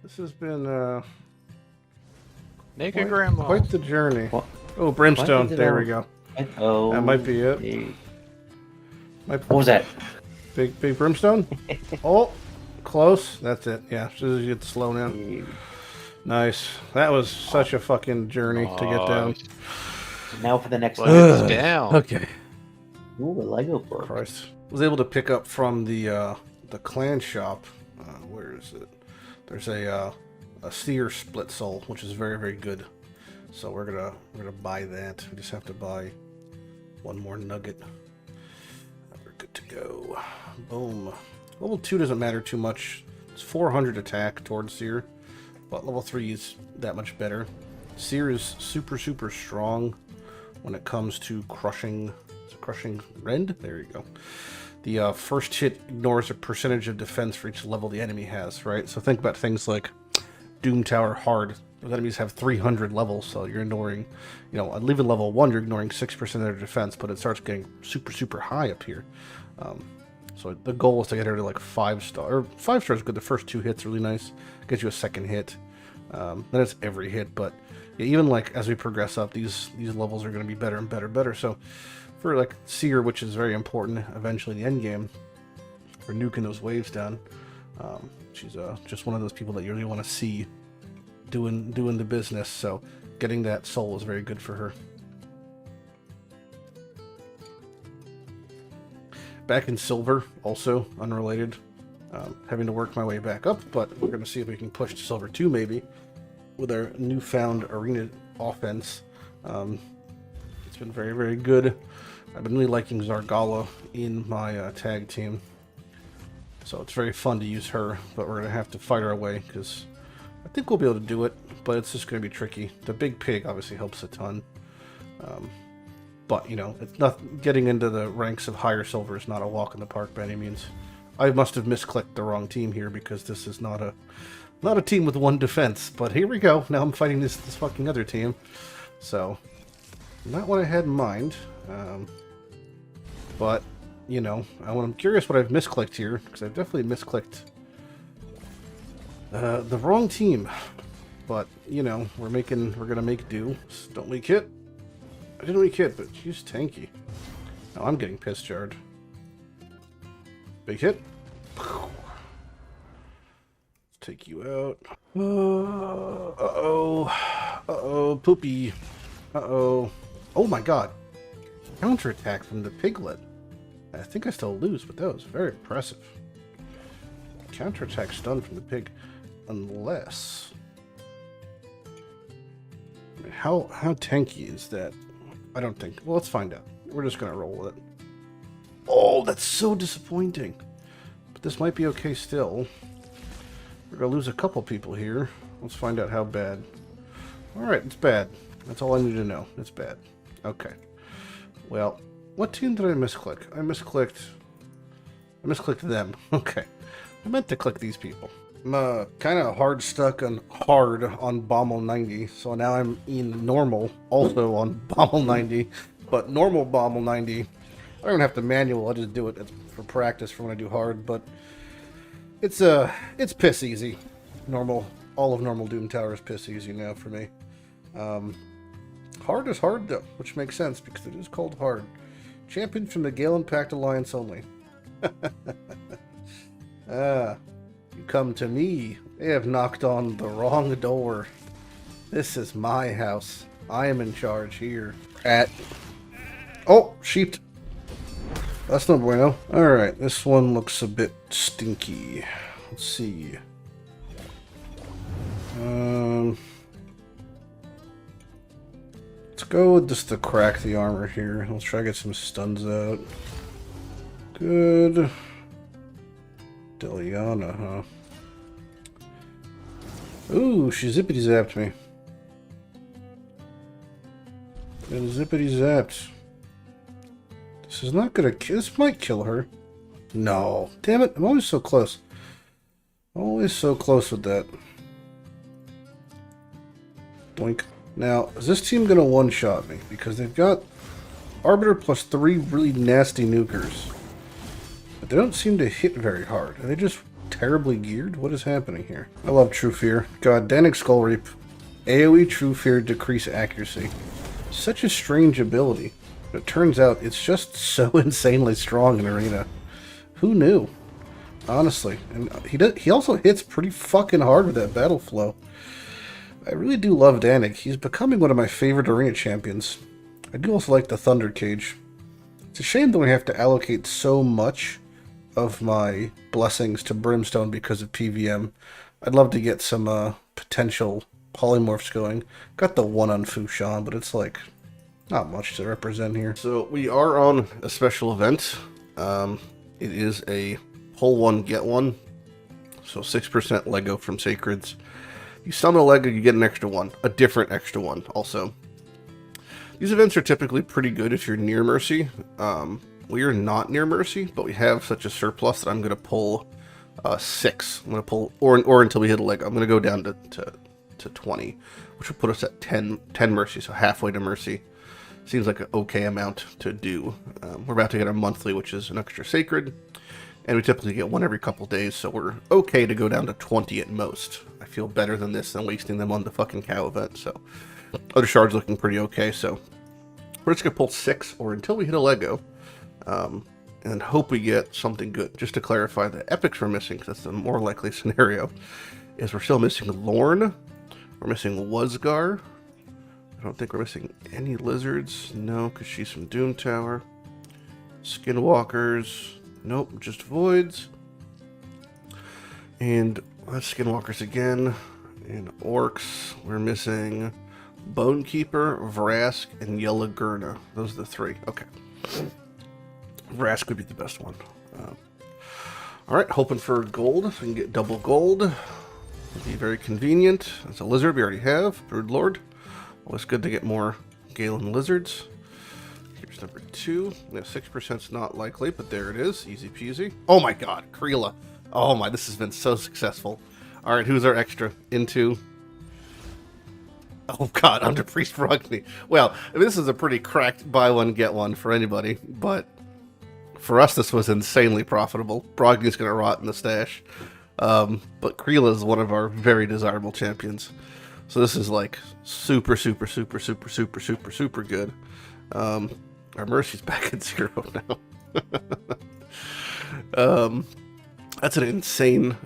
This has been Naked grandma. quite the journey. What? Oh, brimstone. Why did There I- we go. Oh, That might be it. hey. Might What was that? Big brimstone? Oh, close. That's it. Yeah, as soon as you get slow down. Hey. Nice. That was such a fucking journey to get down. Now for the next But one. it's down. Okay. Ooh, a Lego book. Christ. Was able to pick up from the clan shop. Where is it? There's a seer split soul, which is very, very good. So we're gonna buy that. We just have to buy one more nugget. We're good to go. Boom. Level 2 doesn't matter too much. It's 400 attack towards seer, but level 3 is that much better. Seer is super, super strong when it comes to crushing. Is it crushing rend? There you go. The first hit ignores a percentage of defense for each level the enemy has, right? So think about things like Doom Tower Hard. Those enemies have 300 levels, so you're ignoring, you know, even level 1, you're ignoring 6% of their defense, but it starts getting super, super high up here. So the goal is to get her to like 5-star. Or 5-star is good. The first 2 hits are really nice. Gets you a second hit. Then it's every hit, but yeah, even like as we progress up, these levels are going to be better and better and better. So for like Seer, which is very important eventually in the end game, for nuking those waves down, she's just one of those people that you really want to see doing the business. So getting that soul is very good for her. Back in silver, also unrelated. Having to work my way back up, but we're going to see if we can push to silver 2 maybe with our newfound arena offense. It's been very, very good. I've been really liking Zargala in my tag team, so it's very fun to use her, but we're going to have to fight our way because I think we'll be able to do it, but it's just going to be tricky. The big pig obviously helps a ton, but you know, it's not getting into the ranks of higher silver is not a walk in the park by any means. I must have misclicked the wrong team here because this is not a team with 1 defense, but here we go. Now I'm fighting this fucking other team, so not what I had in mind. But you know, I'm curious what I've misclicked here because I've definitely misclicked the wrong team. But you know, we're gonna make do. Don't we, Kit? I didn't weak hit, but she's tanky. Now I'm getting piss jarred. Big hit. Let's take you out. Uh-oh. Uh-oh. Poopy. Uh-oh. Oh my god. Counterattack from the piglet. I think I still lose, but that was very impressive. Counterattack stun from the pig. Unless... I mean, how tanky is that? I don't think... Well, let's find out. We're just gonna roll with it. Oh, that's so disappointing. But this might be okay still. We're gonna lose a couple people here. Let's find out how bad. Alright, it's bad. That's all I need to know. It's bad. Okay. Well, what team did I misclick? I misclicked them. Okay. I meant to click these people. I'm kind of hard stuck on hard on Bommel 90, so now I'm in normal, also on Bommel 90. But normal Bommel 90, I don't even have to manual, I just do it for practice for when I do hard, but it's piss easy. Normal, all of normal Doom Tower is piss easy now for me. Hard is hard though, which makes sense because it is called hard. Champion from the Gaellen Pact Alliance only. You come to me. They have knocked on the wrong door. This is my house. I am in charge here. Oh, sheep. That's no bueno. Alright, this one looks a bit stinky. Let's see. Let's go with just to crack the armor here. Let's try to get some stuns out. Good. Deliana, huh? Ooh, she zippity zapped me. And zippity zapped. This is not gonna kill. This might kill her. No. Damn it. I'm always so close. Always so close with that. Doink. Now, is this team gonna one-shot me? Because they've got Arbiter plus 3 really nasty nukers. But they don't seem to hit very hard. They just terribly geared? What is happening here? I love True Fear. God, Danik Skull Reap. AoE True Fear decrease accuracy. Such a strange ability. It turns out it's just so insanely strong in Arena. Who knew? Honestly. And he also hits pretty fucking hard with that battle flow. I really do love Danik. He's becoming one of my favorite Arena champions. I do also like the Thunder Cage. It's a shame that I have to allocate so much of my blessings to Brimstone because of PVM. I'd love to get some potential polymorphs going. Got the one on Fushan, but it's like not much to represent here. So we are on a special event. It is a pull one, get one. So 6% Lego from Sacreds. You summon a Lego, you get an extra one. A different extra one also. These events are typically pretty good if you're near Mercy. We are not near Mercy, but we have such a surplus that I'm going to pull 6. I'm going to pull, or until we hit a Lego. I'm going to go down to 20, which will put us at 10 Mercy, so halfway to Mercy. Seems like an okay amount to do. We're about to get our monthly, which is an extra Sacred, and we typically get one every couple days, so we're okay to go down to 20 at most. I feel better than this than wasting them on the fucking cow event, so... Other shards looking pretty okay, so we're just going to pull 6 or until we hit a Lego, and hope we get something good. Just to clarify, the epics we're missing, because that's the more likely scenario, is we're still missing Lorne, we're missing Wuzgar, I don't think we're missing any lizards, no, because she's from Doom Tower, Skinwalkers, nope, just voids, and that's Skinwalkers again, and Orcs, we're missing... Bonekeeper, Vrask, and Yelagurna. Those are the 3. Okay. Vrask would be the best one. Alright, hoping for gold. So we can get double gold. Would be very convenient. That's a lizard we already have. Brood Lord. Always good to get more Gaellen lizards. Here's number 2. Yeah, 6% is not likely, but there it is. Easy peasy. Oh my god, Kreela. Oh my, this has been so successful. Alright, who's our extra? Into... Oh god, under Priest Brogni. Well, I mean, this is a pretty cracked buy one, get one for anybody, but for us this was insanely profitable. Brogni's going to rot in the stash, but Kreela is one of our very desirable champions. So this is like super good. Our Mercy's back at 0 now. That's an insane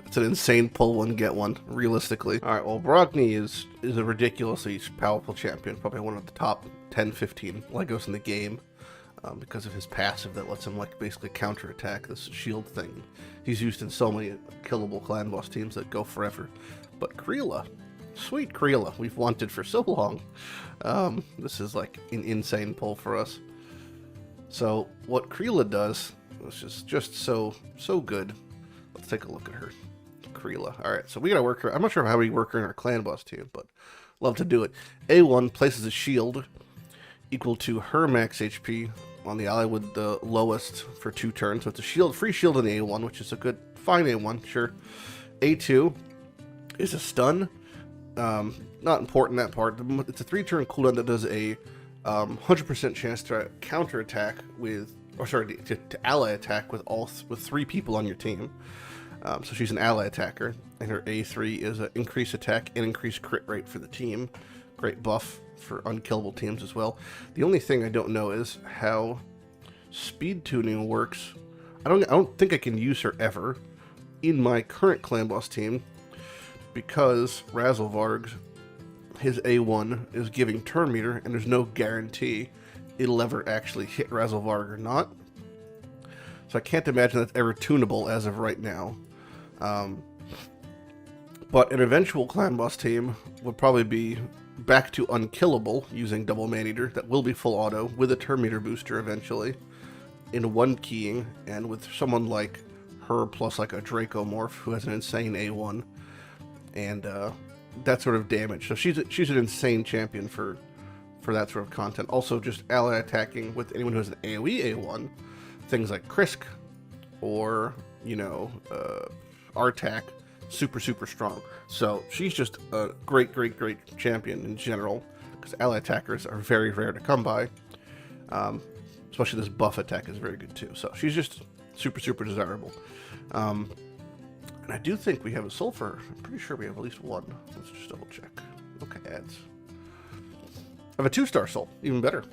pull one, get one, realistically. Alright, well, Brogni is a ridiculously powerful champion, probably one of the top 10, 15 Legos in the game, because of his passive that lets him, like, basically counterattack this shield thing. He's used in so many killable clan boss teams that go forever. But Kreela, sweet Kreela, we've wanted for so long. This is, like, an insane pull for us. So, what Kreela does, which is just so good. Let's take a look at her. Kreela. Alright, so we gotta work her. I'm not sure how we work her in our clan boss team, but love to do it. A1 places a shield equal to her max HP on the ally with the lowest for 2 turns. So it's a shield, free shield in the A1, which is a good, fine A1, sure. A2 is a stun. Not important, that part. It's a 3-turn cooldown that does a 100% chance to counterattack with, or sorry, to ally attack with 3 people on your team. So she's an ally attacker, and her A3 is an increased attack and increased crit rate for the team. Great buff for unkillable teams as well. The only thing I don't know is how speed tuning works. I don't think I can use her ever in my current clan boss team because Razzlevarg, his A1 is giving turn meter, and there's no guarantee it'll ever actually hit Razzlevarg or not. So I can't imagine that's ever tunable as of right now. But an eventual clan boss team would probably be back to unkillable using double man-eater that will be full auto with a turn meter booster eventually in 1 keying, and with someone like her plus like a Draco morph who has an insane A1 and that sort of damage. So she's an insane champion for that sort of content. Also just ally attacking with anyone who has an AoE A1, things like Krisk or, you know, Artak, super strong. So she's just a great champion in general, because ally attackers are very rare to come by. Especially this buff attack is very good too. So she's just super desirable. And I do think we have a sulfur. I'm pretty sure we have at least one. Let's just double check. Okay, ads. I have a 2-star soul. Even better.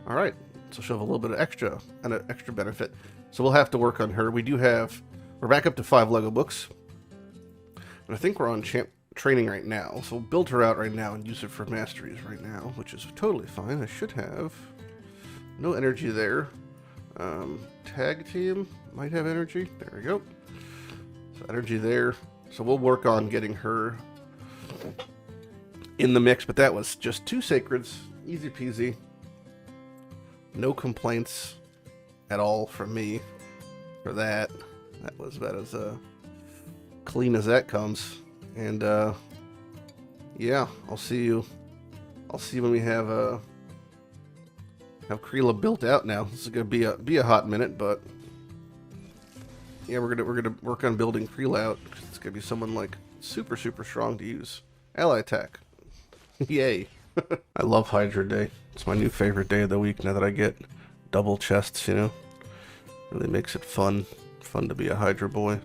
All right. So she'll have a little bit of an extra benefit. So we'll have to work on her. We're back up to 5 Lego books. And I think we're on training right now. So we'll build her out right now and use it for masteries right now, which is totally fine. I should have no energy there. Tag team might have energy. There we go. So energy there. So we'll work on getting her in the mix, but that was just 2 sacreds. Easy peasy. No complaints at all from me for that. That was about as clean as that comes. And yeah, I'll see you when we have Kreela built out now. This is gonna be a hot minute, but yeah, we're gonna work on building Kreela out. It's gonna be someone like super strong to use. Ally attack. Yay. I love Hydra Day. It's my new favorite day of the week now that I get double chests, you know. Really makes it fun to be a Hydra boy.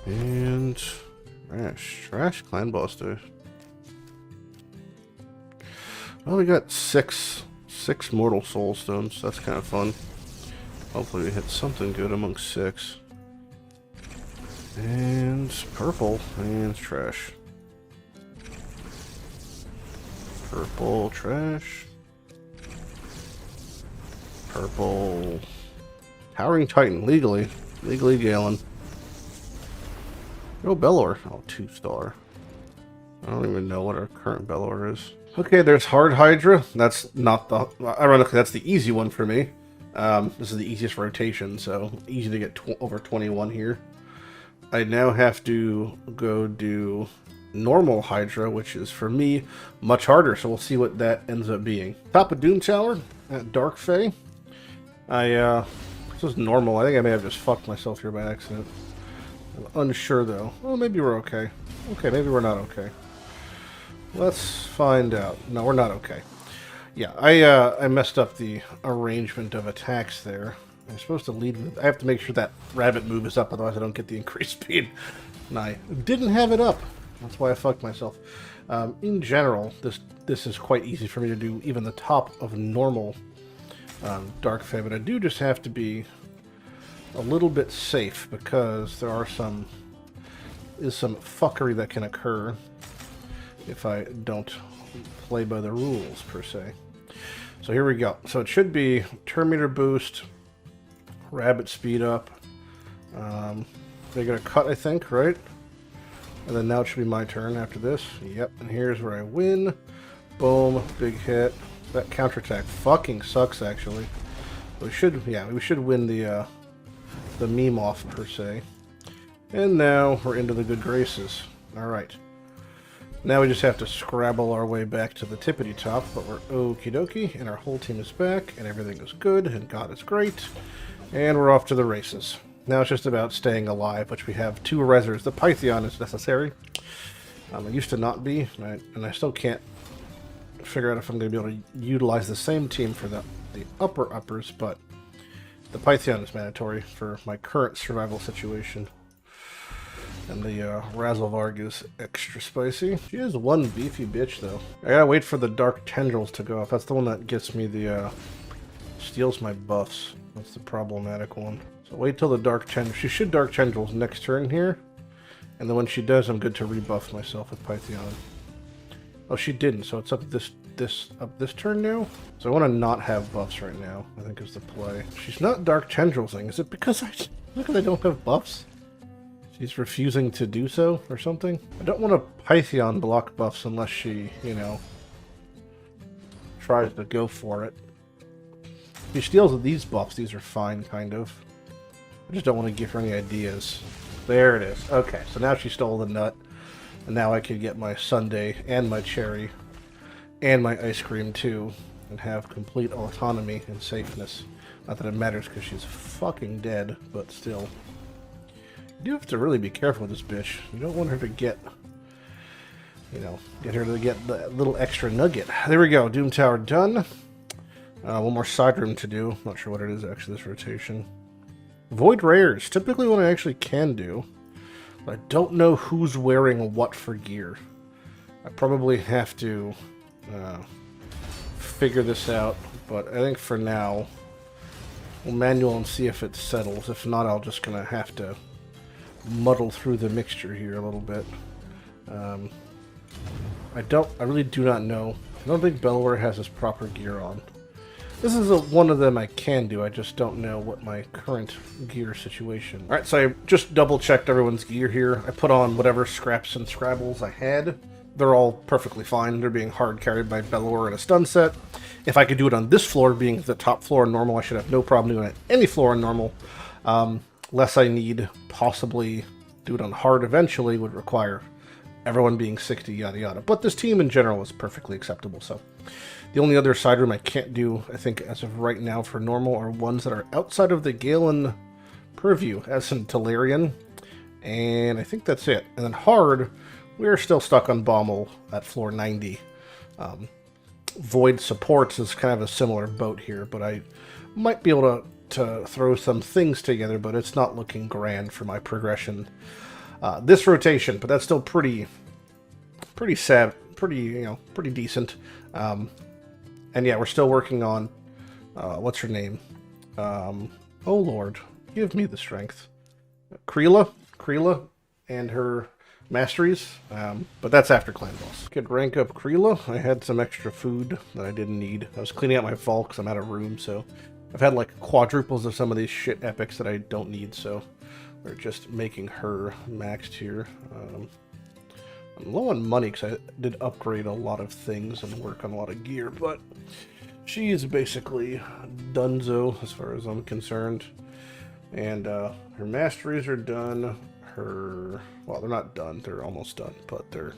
And trash clan boss day. Well, we got six mortal soul stones. That's kind of fun. Hopefully we hit something good among 6. And purple and trash. Purple trash. Purple Towering Titan, legally Gaellen. Oh, Belor. Oh, 2-star. I don't even know what our current Belor is. Okay, there's Hard Hydra. That's not the... Ironically, that's the easy one for me. This is the easiest rotation, so easy to get over 21 here. I now have to go do normal Hydra, which is, for me, much harder, so we'll see what that ends up being. Top of Doom Tower at Dark Fae. This is normal. I think I may have just fucked myself here by accident. I'm unsure, though. Well, maybe we're okay. Okay, maybe we're not okay. Let's find out. No, we're not okay. Yeah, I messed up the arrangement of attacks there. I'm supposed to lead with... I have to make sure that rabbit move is up, otherwise I don't get the increased speed. And I didn't have it up. That's why I fucked myself. In general, this is quite easy for me to do even the top of normal Dark Fae, but I do just have to be a little bit safe because there are some fuckery that can occur if I don't play by the rules, per se. So here we go. So it should be turn meter boost, rabbit speed up. They're going to cut, I think, right? And then now it should be my turn after this. Yep, and here's where I win. Boom, big hit. That counterattack fucking sucks, actually. We should win the meme off, per se. And now we're into the good graces. Alright. Now we just have to scrabble our way back to the tippity top, but we're okie dokie, and our whole team is back, and everything is good, and God is great. And we're off to the races. Now it's just about staying alive, which we have 2 rezzers. The Python is necessary. It used to not be, and I still can't figure out if I'm going to be able to utilize the same team for the uppers, but the Python is mandatory for my current survival situation. And the Razzlevarg is extra spicy. She is one beefy bitch, though. I gotta wait for the Dark Tendrils to go off. That's the one that gets me the, steals my buffs. That's the problematic one. So wait till the Dark Tendrils. She should Dark Tendrils next turn here. And then when she does, I'm good to rebuff myself with Python. Oh, she didn't, so it's up this turn now? So I want to not have buffs right now, I think is the play. She's not Dark Tendrilsing. Is it because I don't have buffs? She's refusing to do so, or something? I don't want to Python block buffs unless she, you know, tries to go for it. If she steals these buffs, these are fine, kind of. I just don't want to give her any ideas. There it is. Okay, so now she stole the nut. And now I can get my sundae and my cherry and my ice cream, too. And have complete autonomy and safeness. Not that it matters because she's fucking dead, but still. You do have to really be careful with this bitch. You don't want her to get, you know, get her to get the little extra nugget. There we go. Doom Tower done. One more side room to do. Not sure what it is actually this rotation. Void rares, typically what I actually can do. I don't know who's wearing what for gear. I probably have to figure this out, but I think for now we'll manual and see if it settles. If not, I'll just gonna have to muddle through the mixture here a little bit. I really do not know. I don't think Belware has his proper gear on. This is one of them I can do, I just don't know what my current gear situation. Alright, so I just double checked everyone's gear here. I put on whatever scraps and scrabbles I had. They're all perfectly fine. They're being hard carried by Belware in a stun set. If I could do it on this floor, being the top floor on normal, I should have no problem doing it on any floor on normal. Less I need, possibly do it on hard eventually, would require everyone being 60, yada yada. But this team in general is perfectly acceptable, so. The only other side room I can't do, I think, as of right now for normal are ones that are outside of the Gaellen purview, as in Talarian. And I think that's it. And then hard, we're still stuck on Bommel at floor 90. Void supports is kind of a similar boat here, but I might be able to throw some things together, but it's not looking grand for my progression this rotation. But that's still pretty sad, pretty decent. And yeah, we're still working on, what's her name? Oh Lord, give me the strength. Kreela and her masteries, but that's after clan boss. Could rank up Kreela. I had some extra food that I didn't need. I was cleaning out my vault because I'm out of room, so I've had like quadruples of some of these shit epics that I don't need, so we're just making her maxed here. I'm low on money because I did upgrade a lot of things and work on a lot of gear, but she is basically donezo as far as I'm concerned. And her masteries are done. Well, they're not done. They're almost done, but they're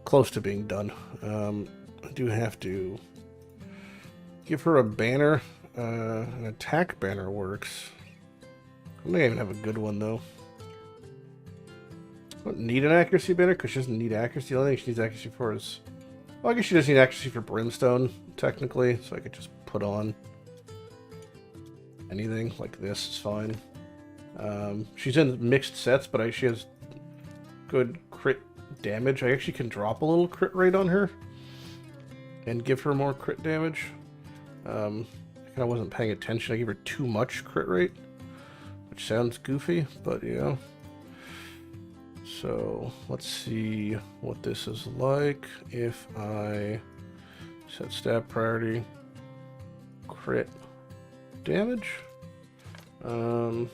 close to being done. I do have to give her a banner. An attack banner works. I may even have a good one, though. I don't need an accuracy banner because she doesn't need accuracy. The only thing she needs accuracy for is... Well, I guess she does need accuracy for Brimstone, technically. So I could just put on anything like this. It's fine. She's in mixed sets, but she has good crit damage. I actually can drop a little crit rate on her and give her more crit damage. I kind of wasn't paying attention. I gave her too much crit rate, which sounds goofy, but yeah. So let's see what this is like if I set stat priority, crit damage. I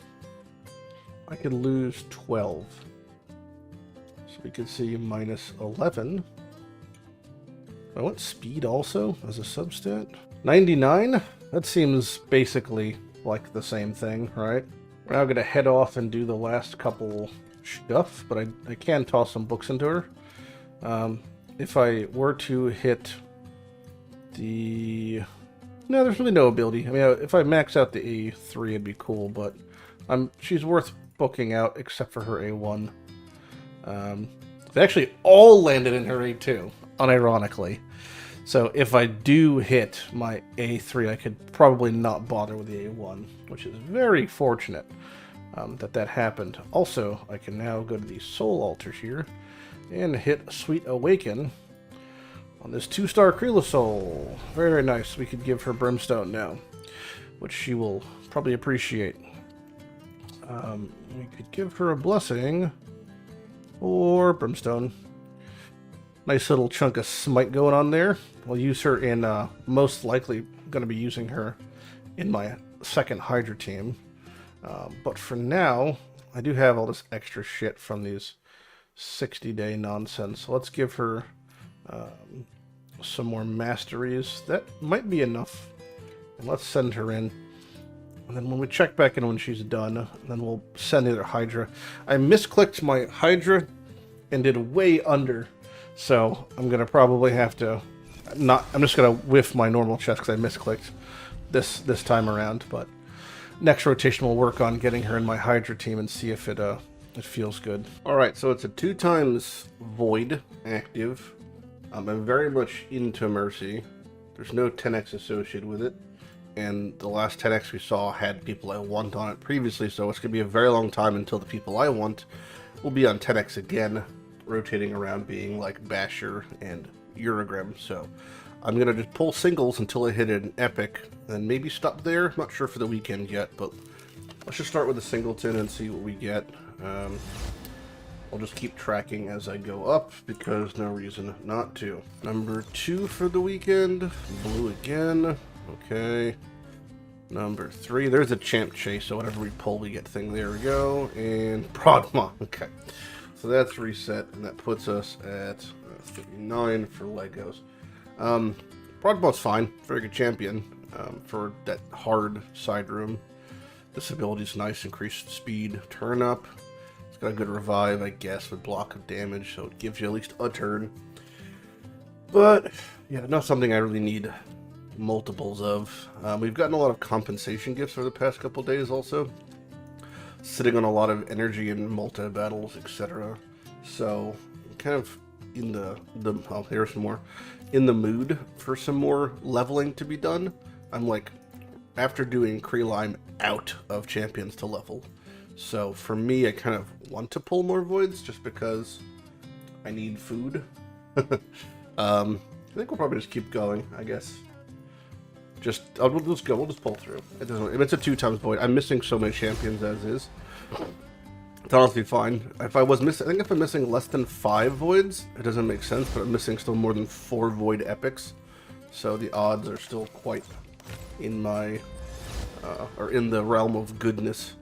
could lose 12. So we could see minus 11. I want speed also as a substat. 99? That seems basically like the same thing, right? We're now going to head off and do the last couple stuff, but I can toss some books into her. If I were to hit the... No, there's really no ability. I mean, if I max out the A3, it'd be cool, but she's worth booking out except for her A1. They actually all landed in her A2, unironically. So if I do hit my A3, I could probably not bother with the A1, which is very fortunate that happened. Also, I can now go to the Soul Altar here and hit Sweet Awaken on this 2-star Kreela Soul. Very, very nice. We could give her Brimstone now, which she will probably appreciate. We could give her a Blessing or Brimstone. Nice little chunk of smite going on there. We'll use her in, most likely going to be using her in my second Hydra team. But for now, I do have all this extra shit from these 60-day nonsense. So let's give her some more masteries. That might be enough. And let's send her in. And then when we check back in when she's done, then we'll send the other Hydra. I misclicked my Hydra and did way under. So I'm going to probably have to... I'm just going to whiff my normal chest because I misclicked this time around. But next rotation we'll work on getting her in my Hydra team and see if it feels good. Alright, so it's a 2x Void active. I'm very much into Mercy. There's no 10x associated with it. And the last 10x we saw had people I want on it previously, so it's going to be a very long time until the people I want will be on 10x again, rotating around being like Basher and Urogrim. So I'm going to just pull singles until I hit an epic, and maybe stop there. I'm not sure for the weekend yet, but let's just start with a singleton and see what we get. I'll just keep tracking as I go up, because no reason not to. Number 2 for the weekend, blue again. Okay. Number 3, there's a champ chase, so whatever we pull, we get thing. There we go. And Prodma. Okay. So that's reset, and that puts us at 59 for Legos. Prodma's fine. Very good champion for that hard side room. This ability's nice. Increased speed, turn up. It's got a good revive, I guess, with block of damage, so it gives you at least a turn. But, yeah, not something I really need multiples of. We've gotten a lot of compensation gifts over the past couple days also. Sitting on a lot of energy in multi-battles, etc. So, kind of in oh, here's some more. In the mood for some more leveling to be done. I'm like, after doing Kree out of champions to level. So for me, I kind of want to pull more voids just because I need food. I think we'll probably just keep going, I guess. We'll just go. We'll just pull through. It doesn't. If it's a 2x void, I'm missing so many champions as is. It's honestly fine. If I was missing, I think if I'm missing less than 5 voids, it doesn't make sense. But I'm missing still more than 4 void epics, so the odds are still quite in my or in the realm of goodness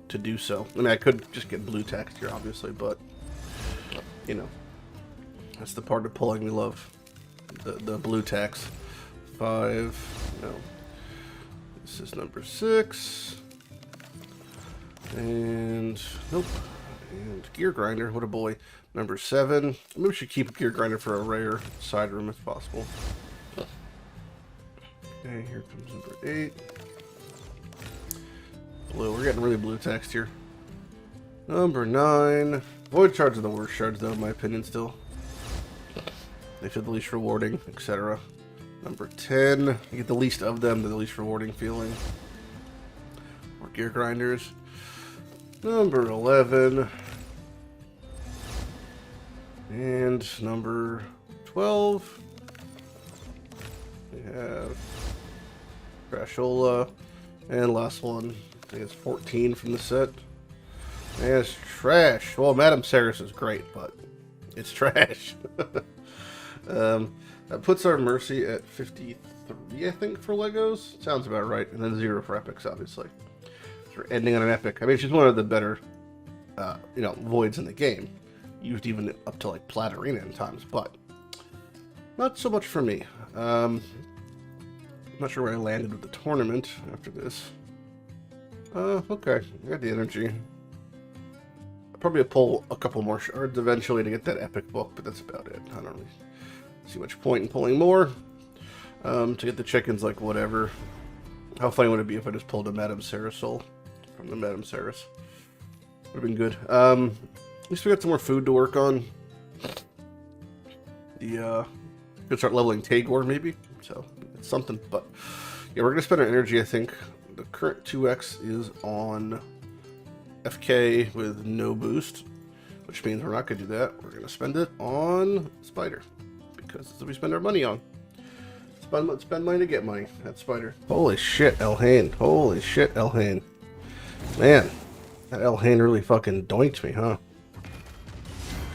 to do so. I mean, I could just get blue text here, obviously, but you know, that's the part of pulling we love. The blue text. 5. No. This is number 6. And nope. And Gear Grinder, what a boy. Number 7. Maybe we should keep Gear Grinder for a rare side room if possible. Okay, here comes number 8. Blue, we're getting really blue text here. Number 9. Void shards are the worst shards though, in my opinion still. They feel the least rewarding, etc. Number 10, you get the least of them, the least rewarding feeling. More Gear Grinders. Number 11. And number 12. We have Crashola. And last one, I think it's 14 from the set. And it's trash. Well, Madame Saris is great, but it's trash. That puts our Mercy at 53, I think, for Legos. Sounds about right. And then 0 for Epics, obviously. So we're ending on an Epic. I mean, she's one of the better, you know, voids in the game. Used even up to, like, Plat Arena in times, but not so much for me. I'm not sure where I landed with the tournament after this. Okay. I got the energy. I'll probably pull a couple more shards eventually to get that Epic book, but that's about it. I don't really see much point in pulling more. To get the chickens, like, whatever. How funny would it be if I just pulled a Madame Saris soul from the Madame Saris? Would have been good. At least we got some more food to work on. Could start leveling Tagor, maybe. So, it's something. But, yeah, we're going to spend our energy, I think. The current 2x is on FK with no boost, which means we're not going to do that. We're going to spend it on Spider, because that's what we spend our money on. Spend money to get money. That's Spider. Holy shit, Elhain. Holy shit, Elhain. Man, that Elhain really fucking doinked me, huh?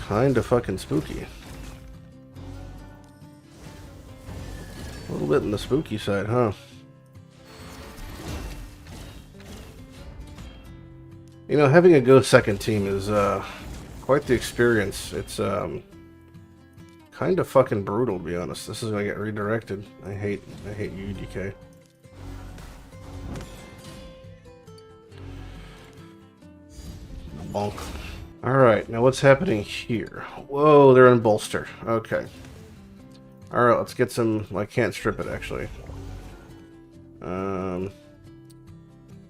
Kinda fucking spooky. A little bit on the spooky side, huh? You know, having a go second team is quite the experience. It's kind of fucking brutal, to be honest. This is gonna get redirected. I hate you, DK. Bonk. Alright, now what's happening here? Whoa, they're in bolster. Okay. Alright, let's get some... I can't strip it, actually.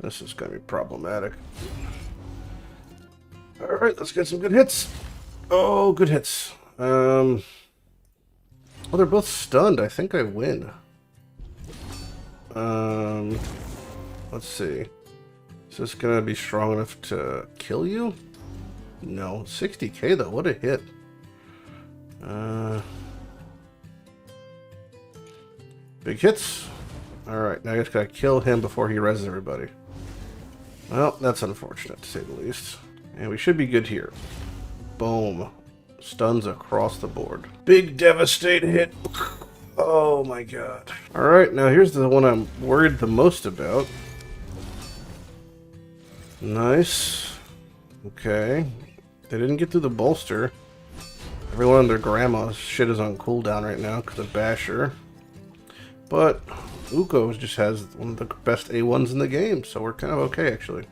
This is gonna be problematic. Alright, let's get some good hits. Oh, good hits. Oh, they're both stunned. I think I win. Let's see. Is this gonna be strong enough to kill you? No. 60k though, what a hit. Big hits. Alright, now I just gotta kill him before he reses everybody. Well, that's unfortunate to say the least. And we should be good here. Boom. Stuns across the board. Big devastate hit. Oh my god. Alright, now here's the one I'm worried the most about. Nice. Okay. They didn't get through the bolster. Everyone and their grandma's shit is on cooldown right now because of Basher. But Uko just has one of the best A1s in the game, so we're kind of okay actually.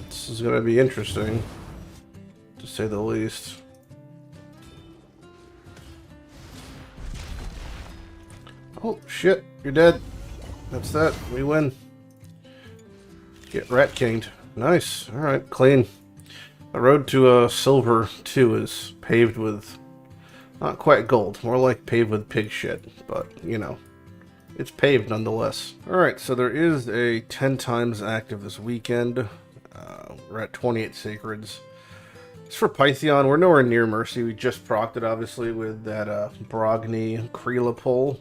This is going to be interesting, to say the least. Oh, shit. You're dead. That's that. We win. Get rat kinged. Nice. Alright, clean. The road to silver 2 is paved with... not quite gold. More like paved with pig shit. But, you know. It's paved nonetheless. Alright, so there is a 10 times active this weekend. We're at 28 Sacreds. It's for Pythion. We're nowhere near Mercy. We just procced it, obviously, with that Brogni Kreela pull.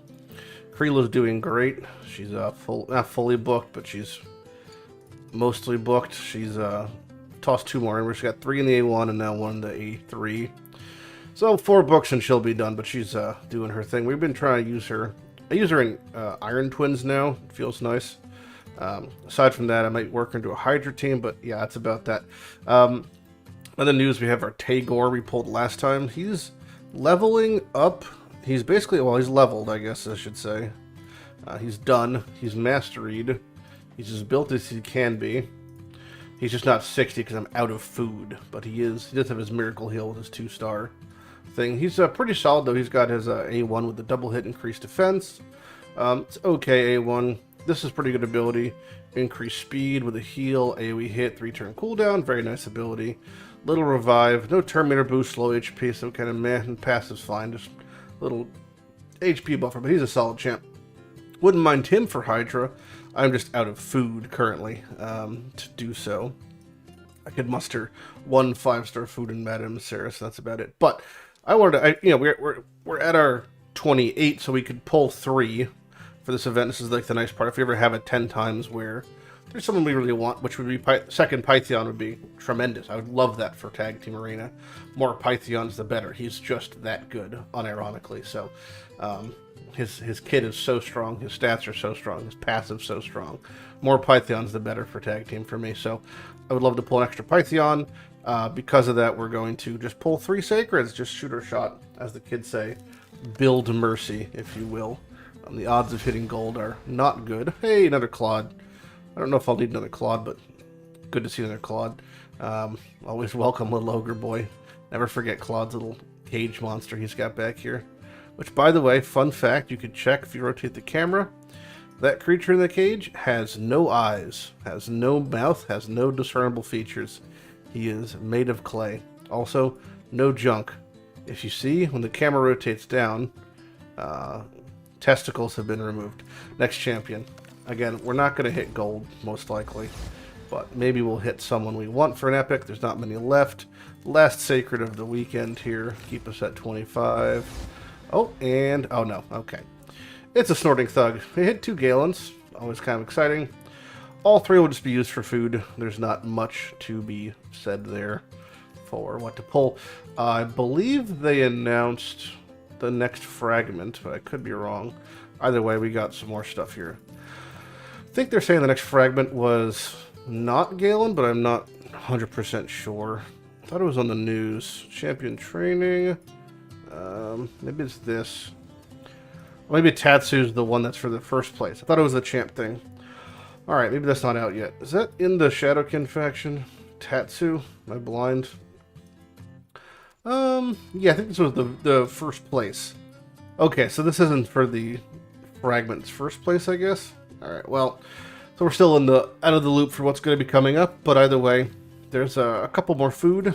Kreela's doing great. She's not fully booked, but she's mostly booked. She's tossed 2 more in. She's got 3 in the A1 and now 1 in the A3. So 4 books and she'll be done, but she's doing her thing. We've been trying to use her. I use her in Iron Twins now. It feels nice. Aside from that, I might work into a Hydra team, but yeah, that's about that. Other news, we have our Tagore we pulled last time. He's leveling up. He's basically, well, he's leveled, I guess I should say. He's done. He's masteried. He's as built as he can be. He's just not 60 because I'm out of food, but he is. He does have his Miracle Heal with his 2-star thing. He's pretty solid, though. He's got his A1 with the double hit increased defense. It's okay, A1. This is pretty good ability. Increased speed with a heal, AoE hit, 3-turn cooldown. Very nice ability. Little revive. No Terminator boost, low HP, so kind of meh. And passive's fine. Just little HP buffer, but he's a solid champ. Wouldn't mind him for Hydra. I'm just out of food currently to do so. I could muster 1 5-star food in Madame Sarah, so that's about it. But I wanted to, we're at our 28, so we could pull 3 for this event. This is like the nice part. If we ever have it 10 times where there's someone we really want, which would be second Pythion would be tremendous. I would love that for Tag Team Arena. More Pythions, the better. He's just that good, unironically. So his kit is so strong. His stats are so strong. His passive's so strong. More Pythions, the better for Tag Team for me. So I would love to pull an extra Pythion. Because of that, we're going to just pull 3 Sacreds. Just shoot our shot, as the kids say. Build mercy, if you will. The odds of hitting gold are not good. Hey, another Claude. I don't know if I'll need another Claude, but good to see another Claude. Always welcome, little ogre boy. Never forget Claude's little cage monster he's got back here. Which, by the way, fun fact, you could check if you rotate the camera. That creature in the cage has no eyes, has no mouth, has no discernible features. He is made of clay. Also, no junk. If you see, when the camera rotates down, testicles have been removed. Next champion. Again, we're not going to hit gold, most likely. But maybe we'll hit someone we want for an epic. There's not many left. Last Sacred of the weekend here. Keep us at 25. Oh, and... oh, no. Okay. It's a Snorting Thug. We hit 2 Gaellens. Always kind of exciting. All 3 will just be used for food. There's not much to be said there for what to pull. I believe they announced the next fragment, but I could be wrong. Either way, we got some more stuff here. I think they're saying the next fragment was not Gaellen, but I'm not 100% sure. I thought it was on the news. Champion training. Maybe it's this. Maybe Tatsu's the one that's for the first place. I thought it was the champ thing. Alright, maybe that's not out yet. Is that in the Shadowkin faction? Tatsu? Am I blind? Yeah, I think this was the first place. Okay, so this isn't for the fragments first place, I guess? Alright, well, so we're still out of the loop for what's going to be coming up, but either way, there's a couple more food.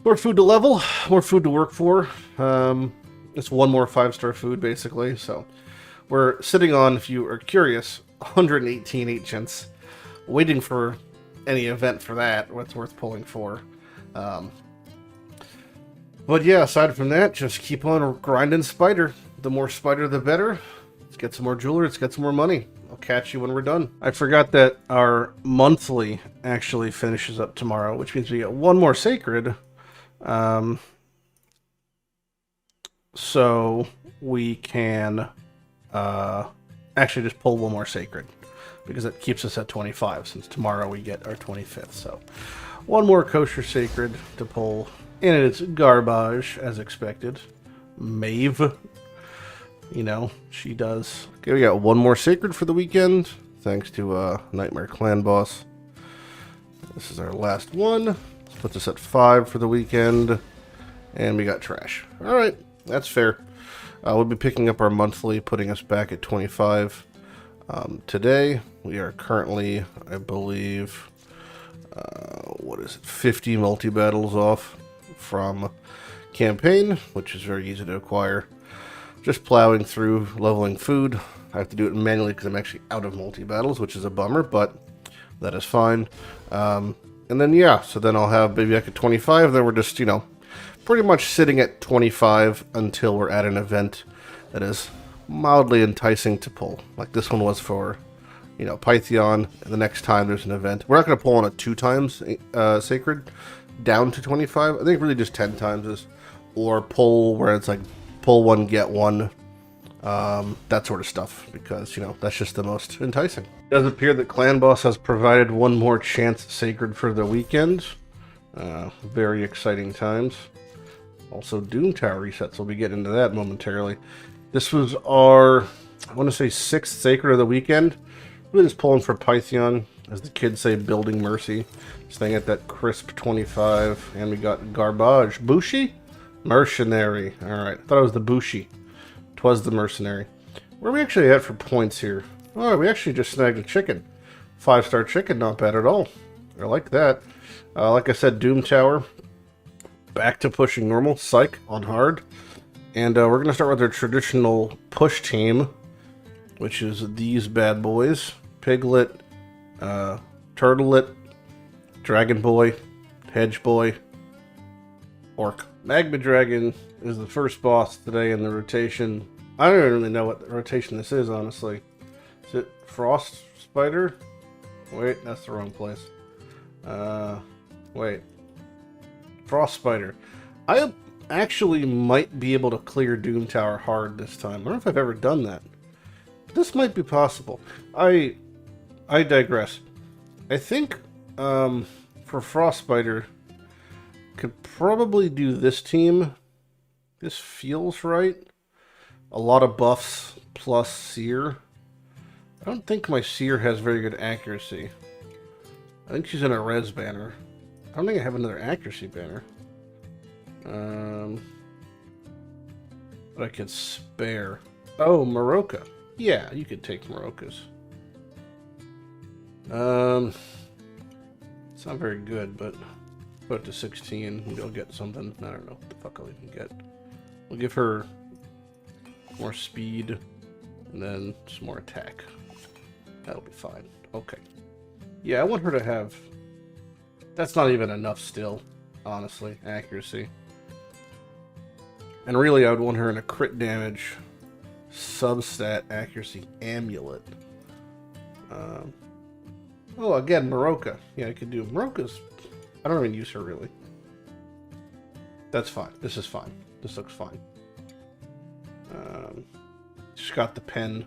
More food to level, more food to work for. It's one more 5-star food, basically. So we're sitting on, if you are curious, 118 ancients, waiting for any event for that, what's worth pulling for. But yeah, aside from that, just keep on grinding spider. The more spider, the better. Let's get some more jewelry, let's get some more money. I'll catch you when we're done. I forgot that our monthly actually finishes up tomorrow, which means we get one more sacred. So we can actually just pull one more sacred, because it keeps us at 25, since tomorrow we get our 25th. So one more kosher sacred to pull, and it's garbage, as expected. Maeve. You know, she does. Okay, we got one more sacred for the weekend, thanks to Nightmare Clan Boss. This is our last one. This puts us at 5 for the weekend, and we got trash. Alright, that's fair. We'll be picking up our monthly, putting us back at 25. Today, we are currently, I believe, 50 multi-battles off from campaign, which is very easy to acquire. Just plowing through, leveling food. I have to do it manually because I'm actually out of multi-battles, which is a bummer, but that is fine. And then, yeah, so then I'll have maybe back at 25, then we're just, you know, pretty much sitting at 25 until we're at an event that is mildly enticing to pull. Like this one was for, you know, Python, and the next time there's an event. We're not going to pull on a 2 times sacred down to 25. I think really just 10 times is, or pull where it's like pull 1, get 1, that sort of stuff, because, you know, that's just the most enticing. It does appear that Clan Boss has provided one more chance sacred for the weekend. Very exciting times. Also, Doom Tower resets. We'll be getting into that momentarily. This was our, I want to say, 6th sacred of the weekend. Really just pulling for Python, as the kids say, building mercy. Staying at that crisp 25, and we got garbage. Bushi? Mercenary. Alright, I thought it was the Bushi. 'Twas the mercenary. Where are we actually at for points here? Oh, we actually just snagged a chicken. 5-star chicken, not bad at all. I like that. Like I said, Doom Tower. Back to pushing normal. Psych on hard. And we're going to start with our traditional push team, which is these bad boys. Piglet, Turtlet, Dragon Boy, Hedge Boy, Orc. Magma Dragon is the first boss today in the rotation. I don't really know what rotation this is, honestly. Is it Frost Spider? Wait, that's the wrong place. Wait. Frost Spider. I actually might be able to clear Doom Tower hard this time. I don't know if I've ever done that. But this might be possible. I digress. I think for Frost Spider, could probably do this team. This feels right. A lot of buffs plus Seer. I don't think my Seer has very good accuracy. I think she's in a res banner. I don't think I have another accuracy banner. But I could spare. Oh, Maroka. Yeah, you could take Marokas. It's not very good, but put it to 16 and you'll get something. I don't know what the fuck I'll even get. We'll give her more speed and then some more attack. That'll be fine. Okay. Yeah, I want her to have... That's not even enough still, honestly. Accuracy. And really, I would want her in a crit damage substat accuracy amulet. Oh, again, Maroka. Yeah, I could do Maroka's... I don't even use her, really. That's fine. This is fine. This looks fine. She's got the pen.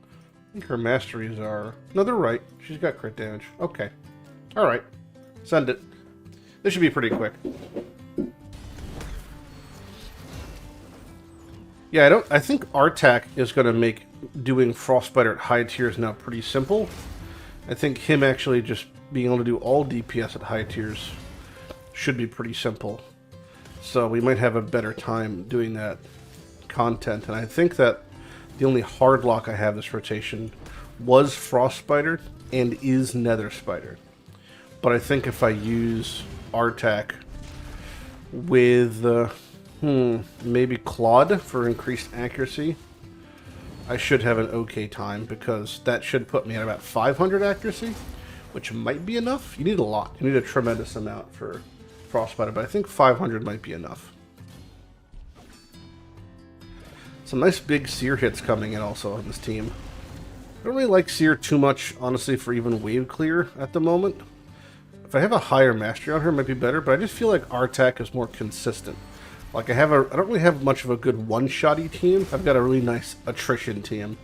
I think her masteries are... No, they're right. She's got crit damage. Okay. Alright. Send it. This should be pretty quick. Yeah, I think Artak is going to make doing Frostbiter at high tiers now pretty simple. I think him actually just being able to do all DPS at high tiers should be pretty simple. So we might have a better time doing that content. And I think that the only hard lock I have this rotation was Frostbiter and is Nether Spider. But I think if I use Artak with Maybe Claude for increased accuracy. I should have an okay time because that should put me at about 500 accuracy, which might be enough. You need a lot. You need a tremendous amount for Frostbite, but I think 500 might be enough. Some nice big Seer hits coming in also on this team. I don't really like Seer too much, honestly, for even wave clear at the moment. If I have a higher mastery on her, it might be better, but I just feel like Artak is more consistent. Like, I don't really have much of a good one-shotty team. I've got a really nice attrition team.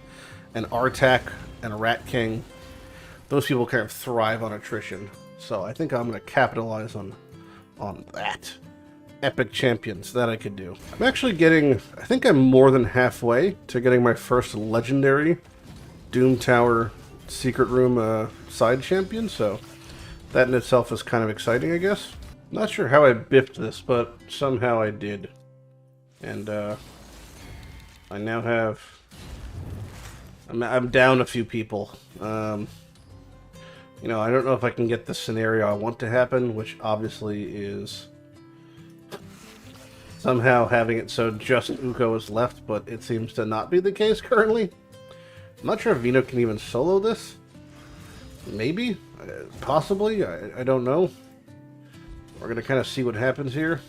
And Artak and Rat King, those people kind of thrive on attrition. So I think I'm going to capitalize on that. Epic champions, that I could do. I'm actually getting, I think I'm more than halfway to getting my first legendary Doom Tower Secret Room side champion, so that in itself is kind of exciting, I guess. Not sure how I biffed this, but somehow I did. And I now have, I'm down a few people. You know, I don't know if I can get the scenario I want to happen, which obviously is somehow having it so just Uko is left, but it seems to not be the case currently. I'm not sure if Vino can even solo this. Maybe? Possibly? I don't know. We're going to kind of see what happens here.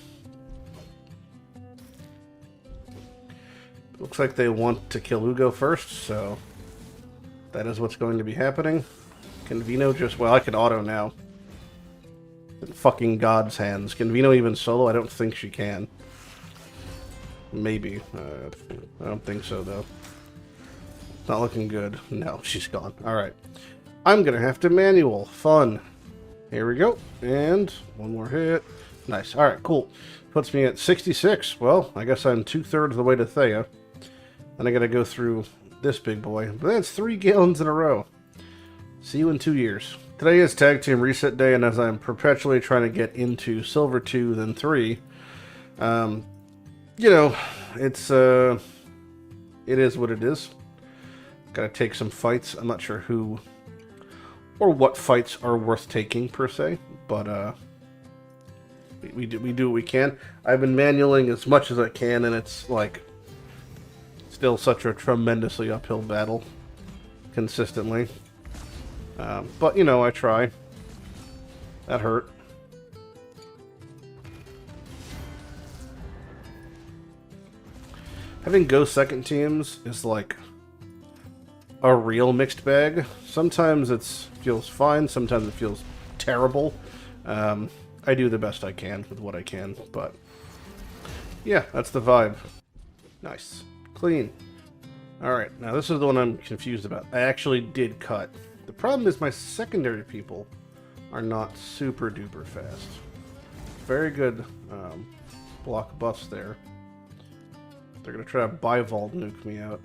Looks like they want to kill Ugo first, so that is what's going to be happening. Can Vino just... Well, I can auto now. In fucking God's hands. Can Vino even solo? I don't think she can. Maybe. I don't think so, though. Not looking good. No, she's gone. Alright. I'm gonna have to manual. Fun. Here we go. And one more hit. Nice. Alright, cool. Puts me at 66. Well, I guess I'm 2/3 of the way to Thea. Then I gotta go through this big boy. But that's 3 Gaellens in a row. See you in 2 years. Today is Tag Team Reset Day, and as I'm perpetually trying to get into Silver 2, then 3, you know, it is what it is. Gotta take some fights. I'm not sure who or what fights are worth taking, per se, but we do what we can. I've been manualing as much as I can, and it's, like, still such a tremendously uphill battle, consistently. But, you know, I try. That hurt. Having go second teams is like a real mixed bag. Sometimes it feels fine, sometimes it feels terrible. I do the best I can with what I can, but yeah, that's the vibe. Nice. Clean. Alright, now this is the one I'm confused about. I actually did cut. The problem is my secondary people are not super duper fast. Very good block buffs there. They're going to try to Bivolt nuke me out.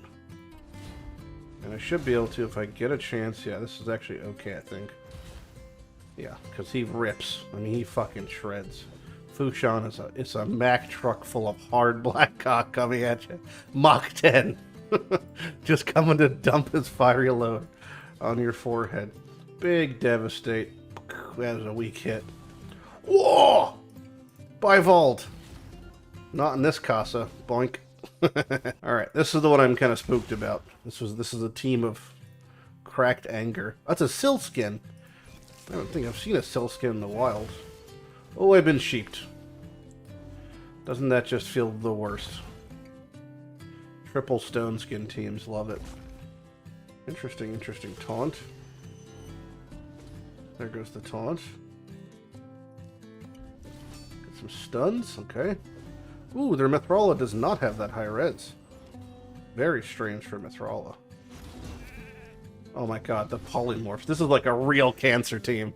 And I should be able to if I get a chance. Yeah, this is actually okay, I think. Yeah, because he rips. I mean, he fucking shreds. Fushan is a Mack truck full of hard black cock coming at you. Mach 10. Just coming to dump his fiery load on your forehead. Big devastate. That was a weak hit. Whoa! Bivolt. Not in this casa. Boink. Alright, this is the one I'm kind of spooked about. This is a team of cracked anger. That's a sill skin. I don't think I've seen a sill skin in the wild. Oh, I've been sheeped. Doesn't that just feel the worst? Triple stone skin teams, love it. Interesting, interesting taunt. There goes the taunt. Get some stuns, okay. Ooh, their Mithrala does not have that high res. Very strange for Mithrala. Oh my god, the polymorphs. This is like a real cancer team.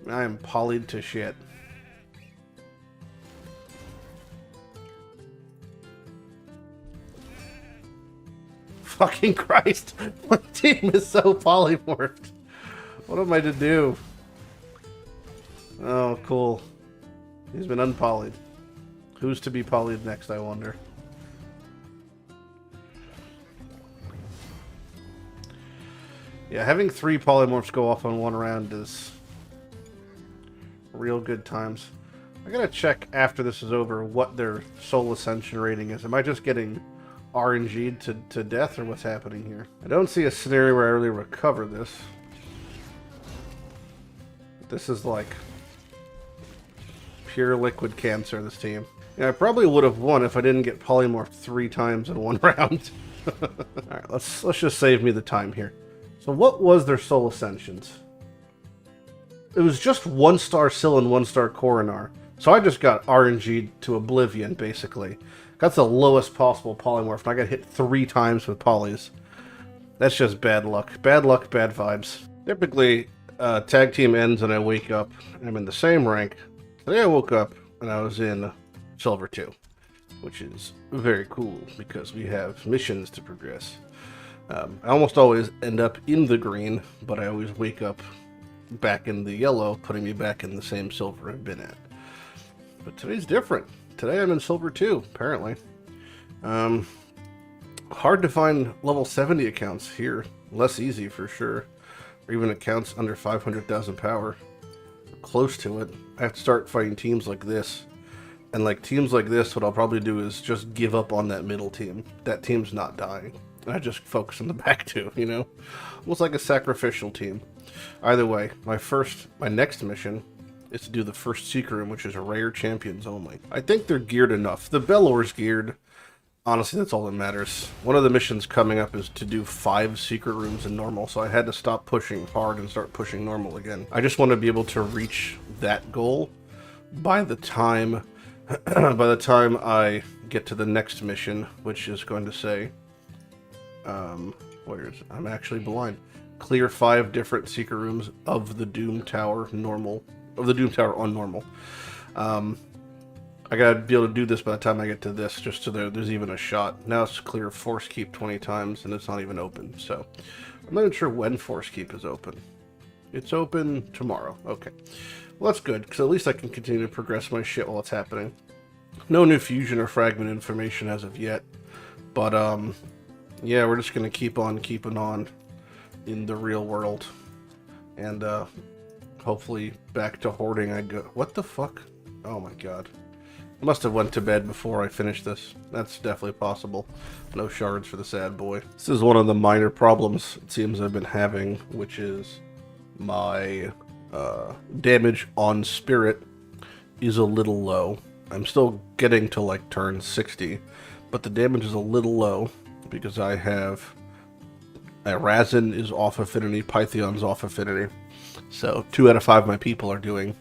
I am polyed to shit. Fucking Christ! My team is so polymorphed. What am I to do? Oh, cool. He's been unpolyed. Who's to be polyed next, I wonder? Yeah, having 3 polymorphs go off on one round is real good times. I gotta check after this is over what their soul ascension rating is. Am I just getting RNG'd to death, or what's happening here? I don't see a scenario where I really recover this. This is like pure liquid cancer, this team. Yeah, I probably would have won if I didn't get polymorphed 3 times in 1 round. Alright, let's just save me the time here. So what was their soul ascensions? It was just 1-star Syl and 1-star Coronar. So I just got RNG'd to oblivion, basically. That's the lowest possible polymorph, and I got hit 3 times with polys. That's just bad luck. Bad luck, bad vibes. Typically, tag team ends and I wake up and I'm in the same rank. Today I woke up and I was in Silver 2, which is very cool because we have missions to progress. I almost always end up in the green, but I always wake up back in the yellow, putting me back in the same silver I've been at. But today's different. Today I'm in Silver 2, apparently. Hard to find level 70 accounts here. Less easy for sure. Or even accounts under 500,000 power. Close to it. I have to start fighting teams like this. And like teams like this, what I'll probably do is just give up on that middle team. That team's not dying. And I just focus on the back two, you know? Almost like a sacrificial team. Either way, my next mission is to do the first secret room, which is rare champions only. I think they're geared enough. The Bellor's geared. Honestly, that's all that matters. One of the missions coming up is to do 5 secret rooms in normal, so I had to stop pushing hard and start pushing normal again. I just want to be able to reach that goal by the time I get to the next mission, which is going to say, where is it? I'm actually blind. Clear 5 different secret rooms of the Doom Tower normal. Of the Doom Tower on normal. I gotta be able to do this by the time I get to this, just so there's even a shot. Now it's clear Force Keep 20 times, and it's not even open, so I'm not even sure when Force Keep is open. It's open tomorrow. Okay. Well, that's good, because at least I can continue to progress my shit while it's happening. No new fusion or fragment information as of yet, but, yeah, we're just gonna keep on keeping on in the real world, and, hopefully back to hoarding I go. What the fuck? Oh my god. I must have went to bed before I finished this. That's definitely possible. No shards for the sad boy. This is one of the minor problems it seems I've been having, which is my damage on spirit is a little low. I'm still getting to like turn 60, but the damage is a little low because I have Razin is off affinity, Pythion's off affinity. So 2 out of 5 of my people are doing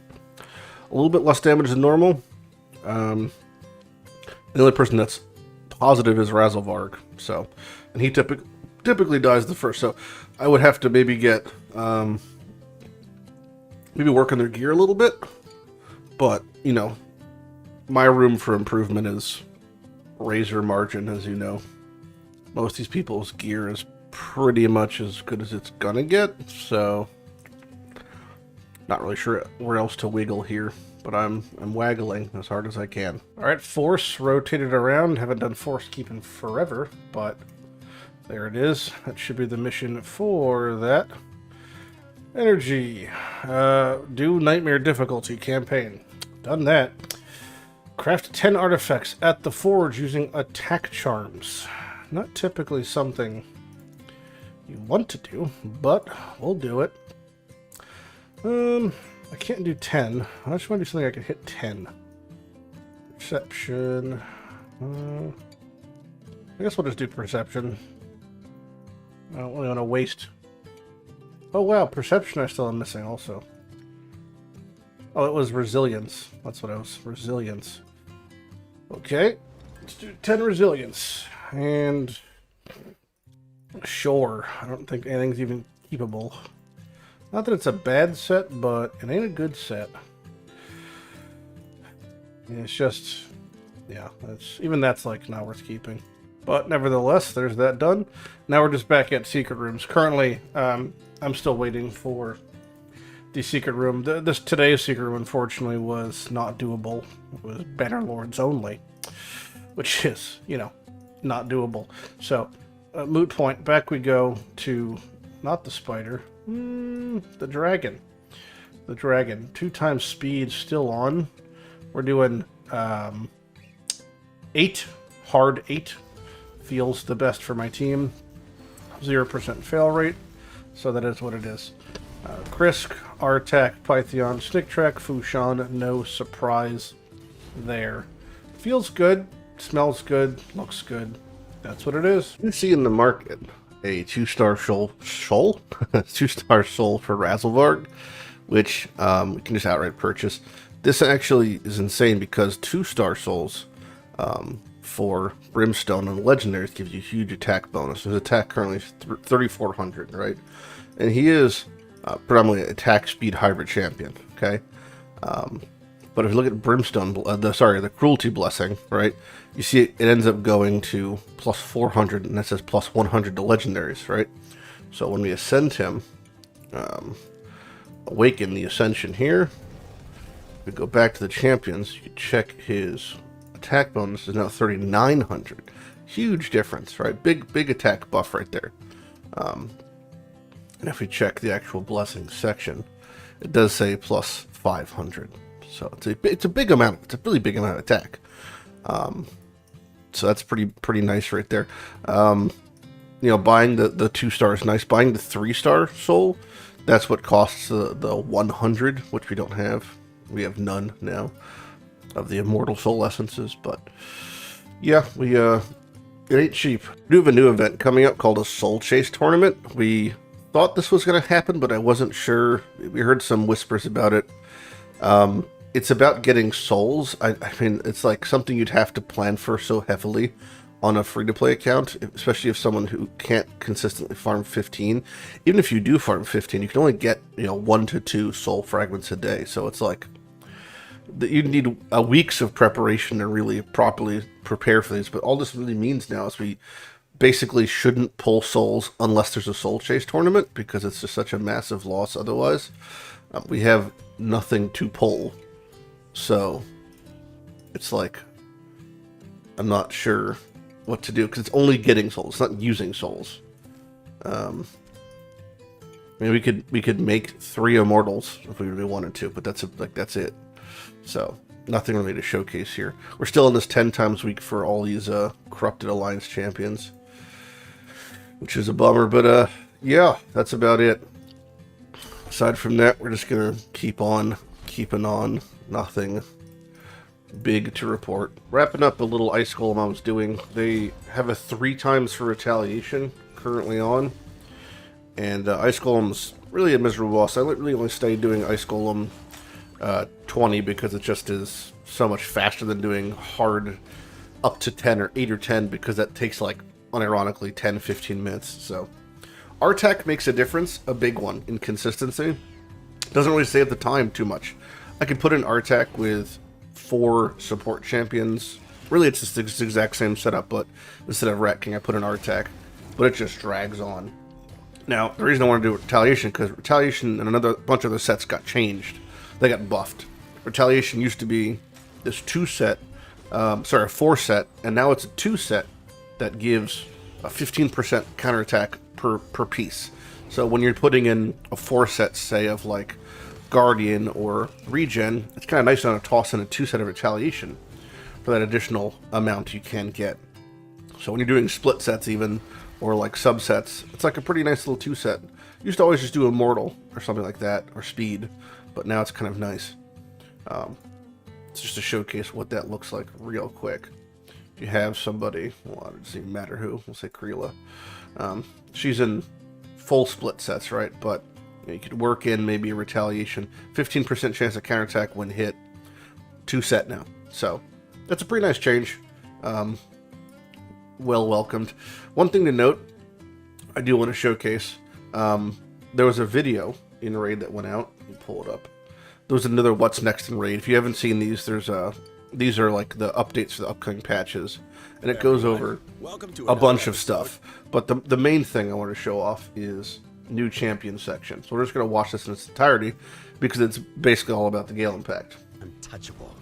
a little bit less damage than normal. The only person that's positive is Razelvarg, so, and he typically dies the first, so I would have to maybe get, maybe work on their gear a little bit, but, you know, my room for improvement is razor margin, as you know. Most of these people's gear is pretty much as good as it's gonna get, so not really sure where else to wiggle here. But I'm waggling as hard as I can. Alright, Force rotated around. Haven't done Force Keep in forever, but there it is. That should be the mission for that. Energy. Do Nightmare Difficulty campaign. Done that. Craft 10 artifacts at the forge using attack charms. Not typically something you want to do, but we'll do it. I can't do 10. I just want to do something I can hit 10. Perception. I guess we'll just do perception. I don't really want to waste. Oh wow, perception I still am missing also. Oh, it was resilience. That's what I was. Resilience. Okay. Let's do 10 resilience. And sure. I don't think anything's even keepable. Not that it's a bad set, but it ain't a good set. It's just, yeah, that's like not worth keeping. But nevertheless, there's that done. Now we're just back at secret rooms. Currently, I'm still waiting for the secret room. Today's secret room, unfortunately, was not doable. It was Bannerlords only, which is, you know, not doable. So, moot point. Back we go to not the spider. The dragon. The dragon. 2 times speed still on. We're doing 8, hard 8. Feels the best for my team. 0% fail rate, so that is what it is. Krisk, Artak, Python, Snicktrack, Fushan, no surprise there. Feels good, smells good, looks good. That's what it is. You see in the market a 2-star soul? 2-star soul for Razzlevarg, which we can just outright purchase. This actually is insane because 2-star souls for Brimstone and Legendaries gives you huge attack bonus. His attack currently is 3,400, right? And he is predominantly an attack speed hybrid champion, okay? But if you look at Brimstone, the Cruelty Blessing, right? You see it ends up going to plus 400, and that says plus 100 to Legendaries, right? So when we ascend him, awaken the Ascension here, we go back to the champions, you can check his attack bonus is now 3,900. Huge difference, right? Big attack buff right there. And if we check the actual blessing section, it does say plus 500. So it's a big amount. It's a really big amount of attack. So that's pretty nice right there. You know, buying the 2-star is nice. Buying the 3-star soul, that's what costs the 100, which we don't have. We have none now of the immortal soul essences, but yeah, it ain't cheap. We do have a new event coming up called a Soul Chase tournament. We thought this was going to happen, but I wasn't sure. We heard some whispers about it. It's about getting souls. I mean, it's like something you'd have to plan for so heavily on a free-to-play account, especially if someone who can't consistently farm 15. Even if you do farm 15, you can only get, 1 to 2 soul fragments a day. So it's like you need weeks of preparation to really properly prepare for these. But all this really means now is we basically shouldn't pull souls unless there's a soul chase tournament, because it's just such a massive loss otherwise. We have nothing to pull, so it's like I'm not sure what to do, because it's only getting souls, it's not using souls. I mean, we could make 3 immortals if we really wanted to, but that's it. So nothing really to showcase here. We're still in this 10 times week for all these corrupted alliance champions, which is a bummer. But yeah, that's about it. Aside from that, we're just gonna keep on keeping on. Nothing big to report. Wrapping up a little ice golem I was doing. They have a 3 times for retaliation currently on, and ice golem's really a miserable boss. I really only stay doing ice golem 20 because it just is so much faster than doing hard up to 10 or 8 or 10, because that takes like unironically 10-15 minutes. So Artak makes a difference, a big one, in consistency. Doesn't really save the time too much. I could put in Artak with 4 support champions. Really, it's just the exact same setup, but instead of Rat King, I put in Artak. But it just drags on. Now, the reason I want to do Retaliation, because Retaliation and another bunch of the sets got changed. They got buffed. Retaliation used to be this 4 set, and now it's a 2 set that gives a 15% counterattack per piece. So when you're putting in a 4 set, say, of like Guardian or Regen, it's kind of nice to toss in a 2 set of Retaliation for that additional amount you can get. So when you're doing split sets even, or like subsets, it's like a pretty nice little 2 set. You used to always just do Immortal or something like that, or Speed, but now it's kind of nice. It's just to showcase what that looks like real quick. If you have somebody, well, it doesn't even matter who, we'll say Kreela. She's in full split sets, right? But you could work in maybe a Retaliation, 15% chance of counterattack when hit, 2 set now. So that's a pretty nice change. Well welcomed. One thing to note, I do want to showcase, there was a video in Raid that went out. Let me pull it up. There was another What's Next in Raid. If you haven't seen these, these are like the updates for the upcoming patches, and it goes over a bunch of stuff. But the main thing I want to show off is new champion section. So we're just going to watch this in its entirety, because it's basically all about the Gaellen Pact. Untouchable.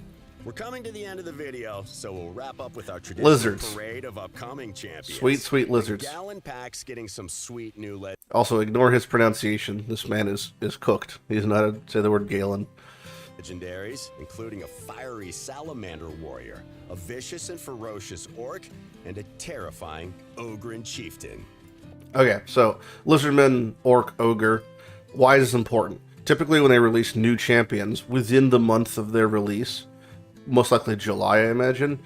We're coming to the end of the video, so we'll wrap up with our traditional parade of upcoming champions. Sweet lizards. Gaellen Pact's getting some sweet new Also, ignore his pronunciation. This man is cooked. He doesn't know how to say the word Gaellen. legendaries, including a fiery salamander warrior, a vicious and ferocious orc, and a terrifying ogre chieftain. Okay, so Lizardman, Orc, Ogre. Why is this important? Typically when they release new champions within the month of their release, most likely July, I imagine.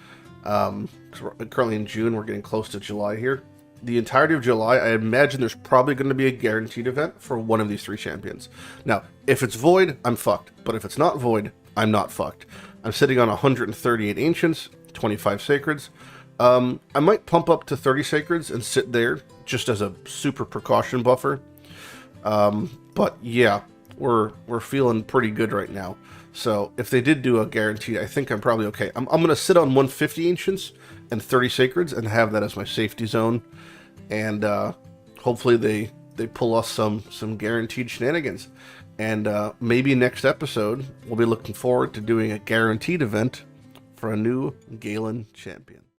'Cause we're currently in June, we're getting close to July here. The entirety of July, I imagine there's probably going to be a guaranteed event for one of these 3 champions. Now, if it's Void, I'm fucked. But if it's not Void, I'm not fucked. I'm sitting on 138 Ancients, 25 Sacreds. I might pump up to 30 Sacreds and sit there just as a super precaution buffer. But yeah, we're feeling pretty good right now. So if they did do a guaranteed, I think I'm probably okay. I'm going to sit on 150 Ancients and 30 Sacreds and have that as my safety zone. And hopefully they pull us some guaranteed shenanigans. And maybe next episode, we'll be looking forward to doing a guaranteed event for a new Gaellen champion.